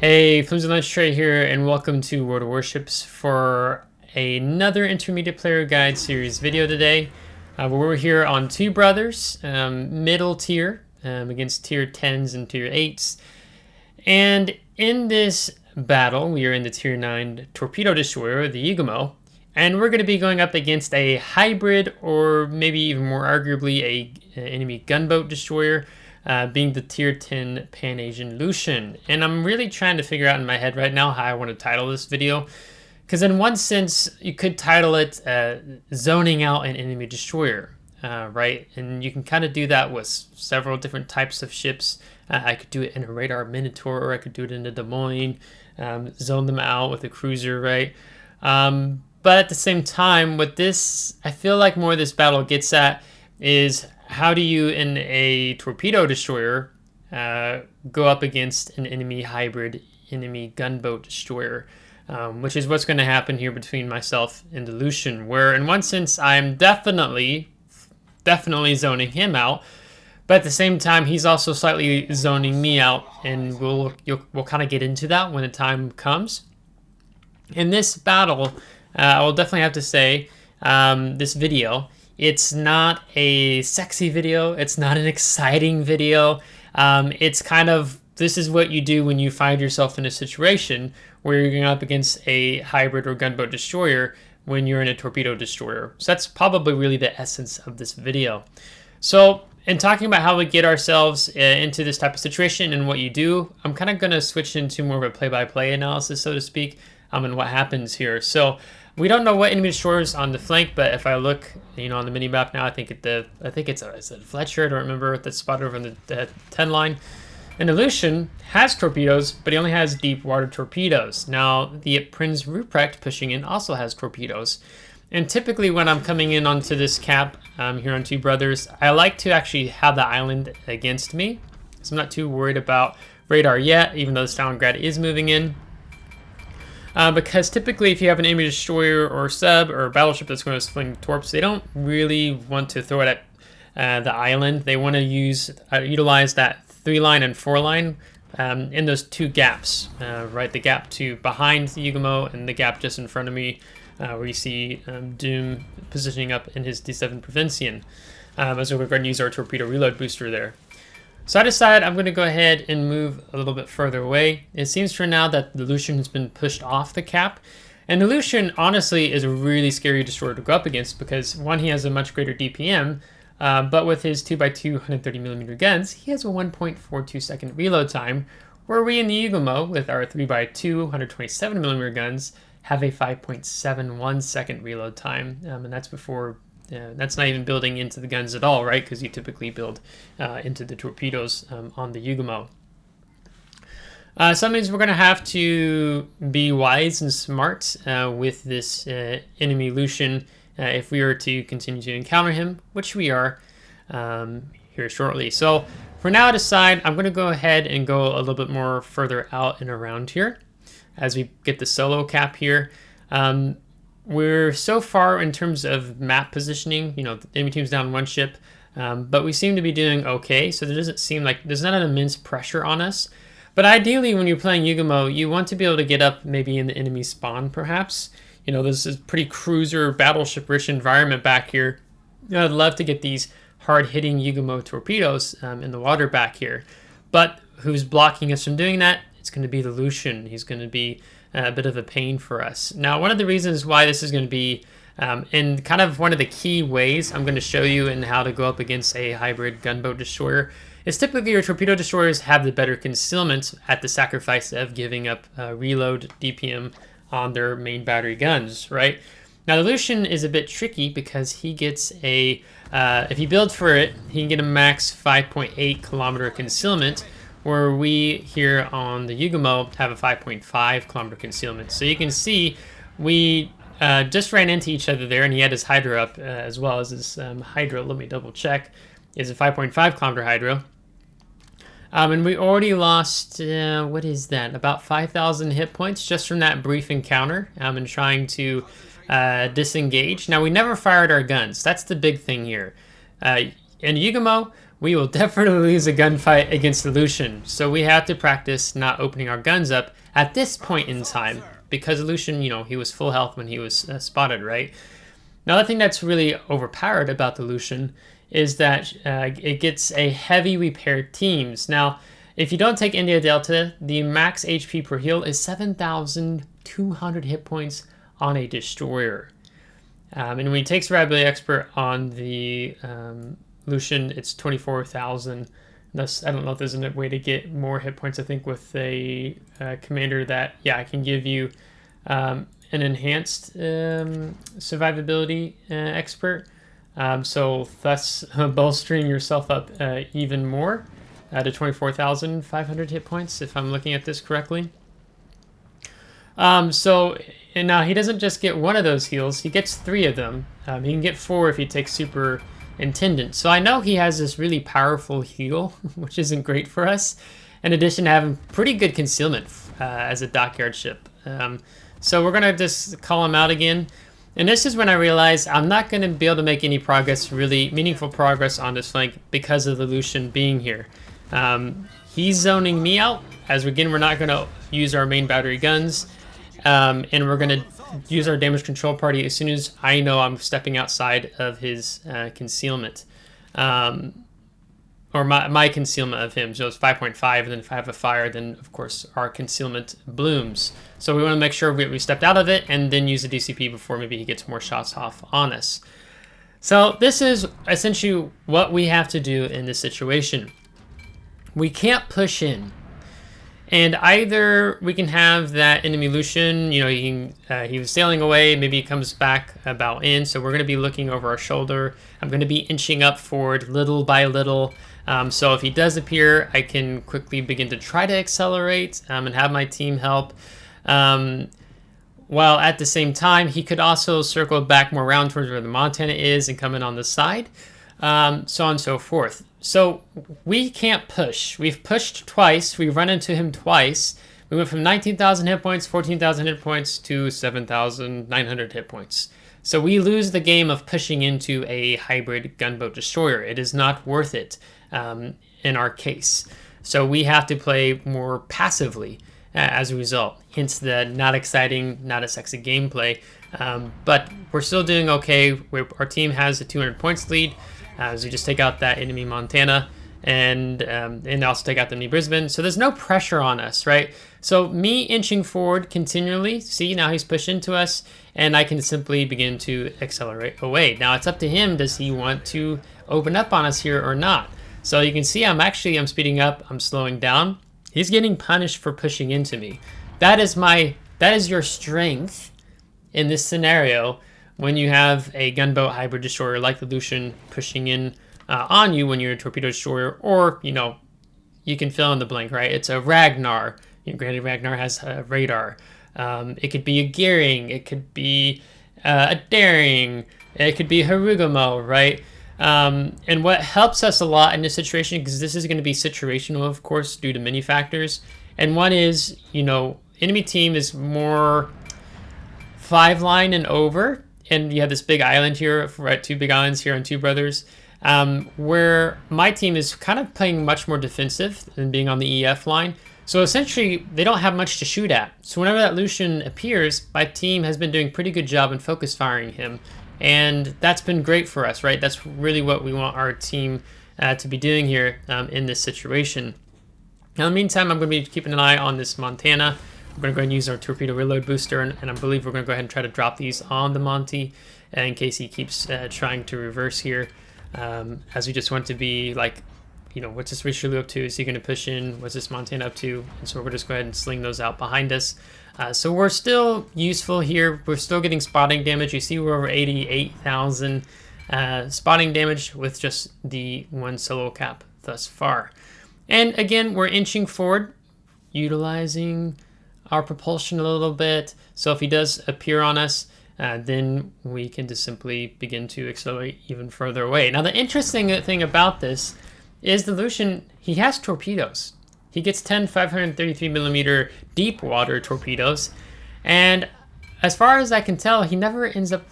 Hey, FlimsyLunchTray here, and welcome to World of Warships for another intermediate player guide series video today. We're here on two brothers, middle tier, against tier 10s and tier 8s. And in this battle, we are in the tier 9 Torpedo Destroyer, the Yugamo, and we're going to be going up against a hybrid, or maybe even more arguably, an enemy Gunboat Destroyer. Being the tier 10 Pan-Asian Lucian. And I'm really trying to figure out in my head right now how I want to title this video. Because in one sense, you could title it Zoning Out an Enemy Destroyer, right? And you can kind of do that with several different types of ships. I could do it in a Radar Minotaur, or I could do it in a Des Moines, zone them out with a cruiser, right? But at the same time, what this, I feel like more of this battle gets at is, how do you, in a Torpedo Destroyer, go up against an enemy hybrid, enemy Gunboat Destroyer? Which is what's going to happen here between myself and the Lucian, where in one sense I'm definitely zoning him out, but at the same time he's also slightly zoning me out, and we'll kind of get into that when the time comes. In this battle, I will definitely have to say, this video, it's not a sexy video. It's not an exciting video. It's kind of, this is what you do when you find yourself in a situation where you're going up against a hybrid or Gunboat Destroyer when you're in a Torpedo Destroyer. So that's probably really the essence of this video. So in talking about how we get ourselves into this type of situation and what you do, I'm kind of going to switch into more of a play-by-play analysis, so to speak, and what happens here. So we don't know what enemy destroyers on the flank, but if I look, on the mini map now, I think it's a Fletcher. I don't remember that's spotted over on the 10 line. And the Lucian has torpedoes, but he only has deep water torpedoes. Now the Prinz Ruprecht pushing in also has torpedoes. And typically when I'm coming in onto this cap here on Two Brothers, I like to actually have the island against me, so I'm not too worried about radar yet, even though the Stalingrad is moving in. Because typically if you have an enemy destroyer or sub or a battleship that's going to swing torps, they don't really want to throw it at the island. They want to utilize that 3-line and 4-line in those two gaps, right? The gap to behind the Yugamo and the gap just in front of me, where you see Doom positioning up in his D7 Provincian, as we're going to use our torpedo reload booster there. So I decided I'm going to go ahead and move a little bit further away. It seems for now that the Lucian has been pushed off the cap. And the Lucian, honestly, is a really scary destroyer to go up against because, one, he has a much greater DPM, but with his 2x2 130mm guns, he has a 1.42 second reload time, where we in the Yugamo, with our 3x2 127mm guns, have a 5.71 second reload time. And that's before... that's not even building into the guns at all, right? Because you typically build into the torpedoes on the Yugamo. So that means we're going to have to be wise and smart with this enemy Lucian if we are to continue to encounter him, which we are here shortly. So for now, I decide I'm going to go ahead and go a little bit more further out and around here as we get the solo cap here. We're so far in terms of map positioning, the enemy team's down one ship, but we seem to be doing okay, so there doesn't seem like there's not an immense pressure on us. But ideally, when you're playing Yugamo, you want to be able to get up maybe in the enemy spawn, perhaps. This is pretty cruiser, battleship-rich environment back here. I'd love to get these hard-hitting Yugamo torpedoes in the water back here. But who's blocking us from doing that? It's going to be the Lucian. He's going to be a bit of a pain for us. Now, one of the reasons why this is going to be, and kind of one of the key ways I'm going to show you in how to go up against a hybrid Gunboat Destroyer, is typically your Torpedo Destroyers have the better concealment at the sacrifice of giving up reload DPM on their main battery guns, right? Now, the Lucian is a bit tricky because he gets a, if you build for it, he can get a max 5.8 kilometer concealment, where we here on the Yugamo have a 5.5 kilometer concealment. So you can see we just ran into each other there, and he had his Hydra up as well as his Hydra. Let me double check. Is a 5.5 kilometer Hydra. And we already lost, what is that? About 5,000 hit points just from that brief encounter and trying to disengage. Now, we never fired our guns. That's the big thing here. In Yugamo, we will definitely lose a gunfight against the Lucian. So we have to practice not opening our guns up at this point in time, because the Lucian, you know, he was full health when he was spotted, right? Another thing that's really overpowered about the Lucian is that it gets a heavy repair teams. Now, if you don't take India Delta, the max HP per heal is 7,200 hit points on a destroyer. And when he takes Survivability Expert on the Lucian, it's 24,000. Thus, I don't know if there's a way to get more hit points. I think with a commander that, yeah, I can give you an enhanced survivability expert. So thus bolstering yourself up even more to 24,500 hit points, if I'm looking at this correctly. And now he doesn't just get one of those heals, he gets 3 of them. He can get 4 if he takes Superintendent. So I know he has this really powerful heal, which isn't great for us, in addition to having pretty good concealment as a dockyard ship. So we're going to just call him out again. And this is when I realized I'm not going to be able to make any progress, really meaningful progress on this flank because of the Lucian being here. He's zoning me out, as again, we're not going to use our main battery guns. And we're going to use our damage control party as soon as I know I'm stepping outside of his concealment. Or my concealment of him. So it's 5.5, and then if I have a fire, then of course our concealment blooms. So we want to make sure we stepped out of it and then use the DCP before maybe he gets more shots off on us. So this is essentially what we have to do in this situation. We can't push in. And either we can have that enemy Lucian, you know, he was sailing away, maybe he comes back about in, so we're going to be looking over our shoulder. I'm going to be inching up forward little by little. So if he does appear, I can quickly begin to try to accelerate and have my team help. While at the same time, he could also circle back more around towards where the Montana is and come in on the side, so on and so forth. So we can't push. We've pushed twice. We've run into him twice. We went from 19,000 hit points, 14,000 hit points to 7,900 hit points. So we lose the game of pushing into a hybrid gunboat destroyer. It is not worth it in our case. So we have to play more passively as a result. Hence the not exciting, not a sexy gameplay. But we're still doing okay. Our team has a 200 points lead. As we just take out that enemy Montana and also take out the enemy Brisbane. So there's no pressure on us, right? So me inching forward continually, see now he's pushed into us, and I can simply begin to accelerate away. Now it's up to him, does he want to open up on us here or not? So you can see I'm speeding up, I'm slowing down. He's getting punished for pushing into me. That is your strength in this scenario. When you have a gunboat hybrid destroyer like the Lucian pushing in on you when you're a torpedo destroyer, or, you know, you can fill in the blank, right? It's a Ragnar. You know, granted, Ragnar has a radar. It could be a Gearing. It could be a Daring. It could be Harugamo, right? And what helps us a lot in this situation, because this is going to be situational, of course, due to many factors. And one is, you know, enemy team is more 5-line and over. And you have this big island here, right? 2 big islands here on Two Brothers, where my team is kind of playing much more defensive than being on the EF line. So essentially, they don't have much to shoot at. So whenever that Lucian appears, my team has been doing a pretty good job in focus firing him. And that's been great for us, right? That's really what we want our team to be doing here in this situation. Now, in the meantime, I'm going to be keeping an eye on this Montana. We're going to go ahead and use our torpedo reload booster, and I believe we're going to go ahead and try to drop these on the Monty in case he keeps trying to reverse here. As we just want to be like, you know, what's this Richelieu up to? Is he going to push in? What's this Montana up to? And so we're going to just go ahead and sling those out behind us. So we're still useful here. We're still getting spotting damage. You see we're over 88,000 spotting damage with just the 1 solo cap thus far. And again, we're inching forward, utilizing our propulsion a little bit. So if he does appear on us, then we can just simply begin to accelerate even further away. Now the interesting thing about this is the Lucian, he has torpedoes. He gets 10 533mm deep water torpedoes. And as far as I can tell, he never ends up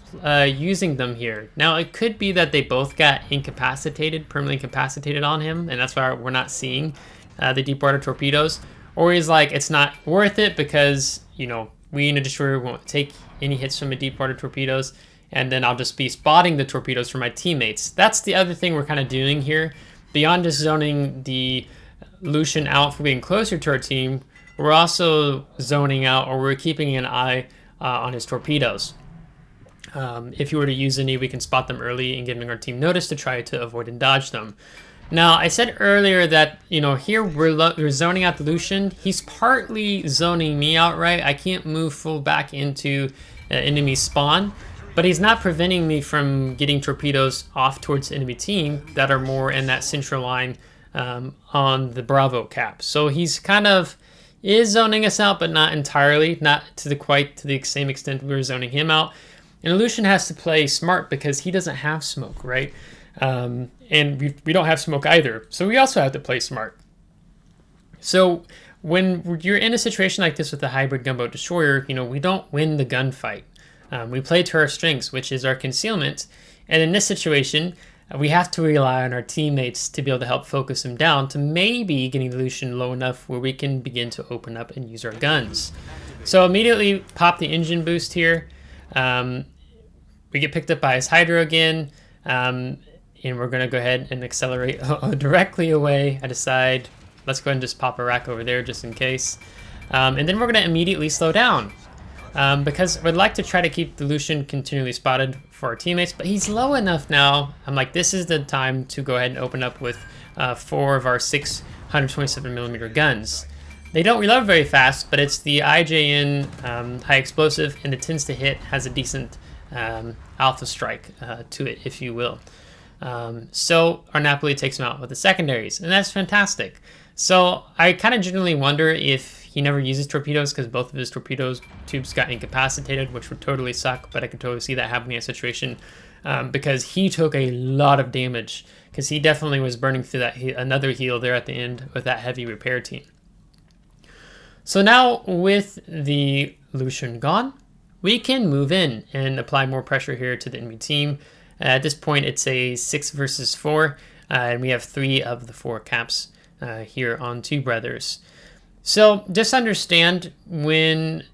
using them here. Now, it could be that they both got incapacitated, permanently incapacitated on him, and that's why we're not seeing the deep water torpedoes. Or he's like, it's not worth it because, you know, we in a destroyer won't take any hits from the deep water torpedoes, and then I'll just be spotting the torpedoes for my teammates. That's the other thing we're kind of doing here. Beyond just zoning the Lucian out for being closer to our team, we're also zoning out, or we're keeping an eye on his torpedoes. If you were to use any, we can spot them early and giving our team notice to try to avoid and dodge them. Now, I said earlier that, you know, here we're zoning out the Lucian. He's partly zoning me out, right? I can't move full back into enemy spawn, but he's not preventing me from getting torpedoes off towards the enemy team that are more in that central line on the Bravo cap. So he's kind of is zoning us out, but not entirely, not to quite to the same extent we were zoning him out. And Lucian has to play smart because he doesn't have smoke, right? And we don't have smoke either, so we also have to play smart. So when you're in a situation like this with a hybrid Gunboat Destroyer, you know, we don't win the gunfight. We play to our strengths, which is our concealment. And in this situation, we have to rely on our teammates to be able to help focus him down to maybe getting the Lucian low enough where we can begin to open up and use our guns. So immediately pop the engine boost here. We get picked up by his Hydro again. And we're going to go ahead and accelerate directly away. I decide, let's go ahead and just pop a rack over there just in case. And then we're going to immediately slow down. Because we'd like to try to keep the Lucian continually spotted for our teammates, but he's low enough now. I'm like, this is the time to go ahead and open up with 4 of our 627mm guns. They don't reload very fast, but it's the IJN high explosive, and it tends to hit, has a decent alpha strike to it, if you will. So our Napoli takes him out with the secondaries, and that's fantastic. So I kind of genuinely wonder if he never uses torpedoes because both of his torpedoes tubes got incapacitated, which would totally suck, but I could totally see that happening in a situation because he took a lot of damage because he definitely was burning through that another heal there at the end with that heavy repair team. So now with the Lucian gone, we can move in and apply more pressure here to the enemy team. At this point, it's a 6 versus 4, and we have 3 of the 4 caps here on Two Brothers. So just understand when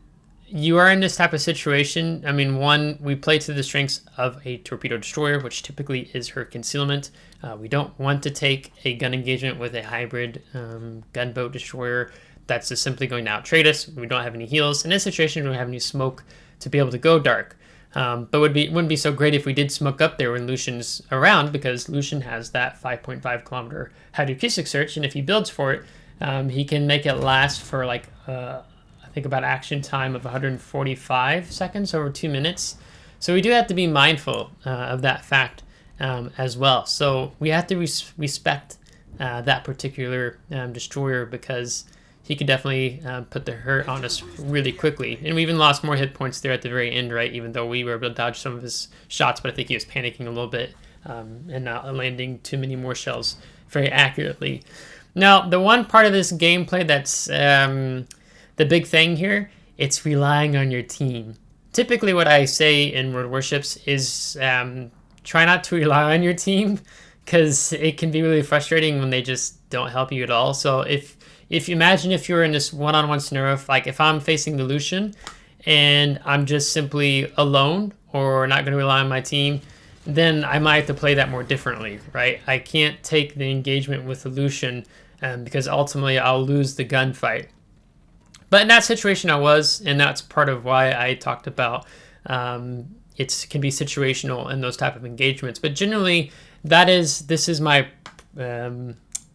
you are in this type of situation, I mean, one, we play to the strengths of a Torpedo Destroyer, which typically is her concealment. We don't want to take a gun engagement with a hybrid Gunboat Destroyer that's just simply going to outtrade us. We don't have any heals. In this situation, we don't have any smoke to be able to go dark. But wouldn't be so great if we did smoke up there when Lucian's around, because Lucian has that 5.5 kilometer hydroacoustic search, and if he builds for it, he can make it last for like I think about action time of 145 seconds, over 2 minutes. So we do have to be mindful of that fact as well. So we have to respect that particular destroyer, because he could definitely put the hurt on us really quickly. And we even lost more hit points there at the very end, right? Even though we were able to dodge some of his shots, but I think he was panicking a little bit and not landing too many more shells very accurately. Now, the one part of this gameplay that's the big thing here, it's relying on your team. Typically what I say in World of Warships is try not to rely on your team, because it can be really frustrating when they just don't help you at all. So if you imagine if you're in this one-on-one scenario, like if I'm facing the Lucian and I'm just simply alone or not going to rely on my team, then I might have to play that more differently, right? I can't take the engagement with the Lucian because ultimately I'll lose the gunfight. But in that situation I was, and that's part of why I talked about it can be situational in those type of engagements. But generally, this is my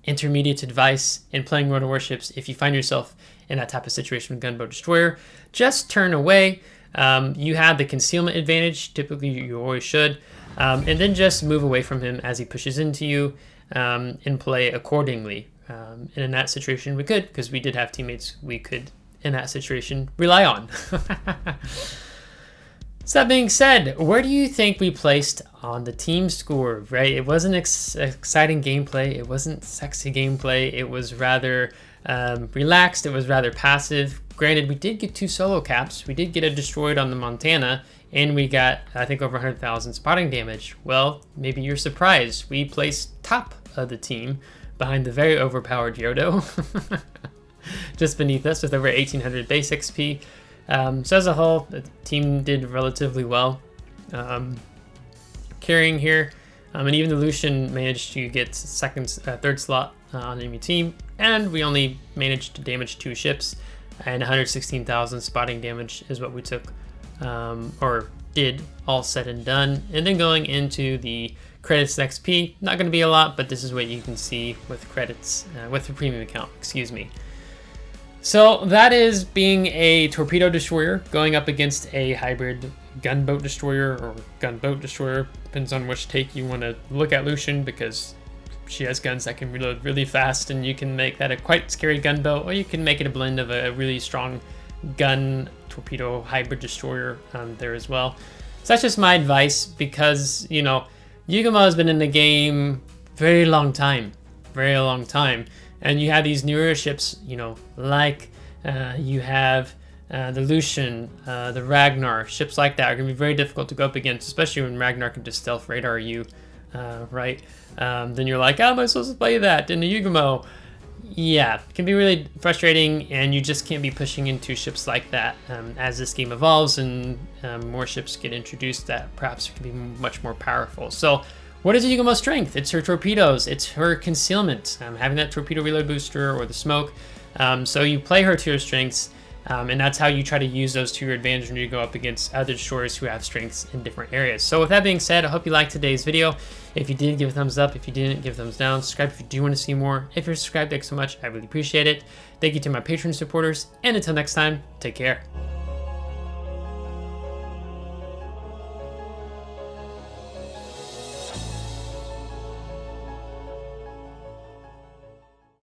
intermediate advice in playing World of Warships. If you find yourself in that type of situation with Gunboat Destroyer, just turn away. You have the concealment advantage, typically you always should, and then just move away from him as he pushes into you and play accordingly. And in that situation we could, because we did have teammates we could in that situation rely on. So that being said, where do you think we placed on the team score, right? It wasn't exciting gameplay. It wasn't sexy gameplay. It was rather relaxed. It was rather passive. Granted, we did get 2 solo caps. We did get a destroyed on the Montana, and we got, I think, over 100,000 spotting damage. Well, maybe you're surprised. We placed top of the team behind the very overpowered Yodo. Just beneath us with over 1800 base XP. So as a whole, the team did relatively well. Carrying here, and even the Lucian managed to get third slot on the enemy team, and we only managed to damage 2 ships, and 116,000 spotting damage is what we took, or did, all said and done. And then going into the credits XP, not going to be a lot, but this is what you can see with credits, with the premium account, excuse me. So that is being a Torpedo Destroyer going up against a hybrid Gunboat Destroyer or Gunboat Destroyer. Depends on which take you want to look at Lucian, because she has guns that can reload really fast, and you can make that a quite scary gunboat, or you can make it a blend of a really strong gun torpedo hybrid destroyer there as well. So that's just my advice, because, you know, Yugamo has been in the game very long time, and you have these newer ships, you know, like you have the Lucian, the Ragnar, ships like that are going to be very difficult to go up against, especially when Ragnar can just stealth radar you, right? Then you're like, how am I supposed to play that in the Yugamo? Yeah, it can be really frustrating, and you just can't be pushing into ships like that. As this game evolves and more ships get introduced that perhaps can be much more powerful. So what is Yugamo's strength? It's her torpedoes, it's her concealment, having that torpedo reload booster or the smoke. So you play her to her strengths, and that's how you try to use those to your advantage when you go up against other destroyers who have strengths in different areas. So with that being said, I hope you liked today's video. If you did, give a thumbs up. If you didn't, give a thumbs down. Subscribe if you do want to see more. If you're subscribed, thanks so much. I really appreciate it. Thank you to my Patreon supporters, and until next time, take care.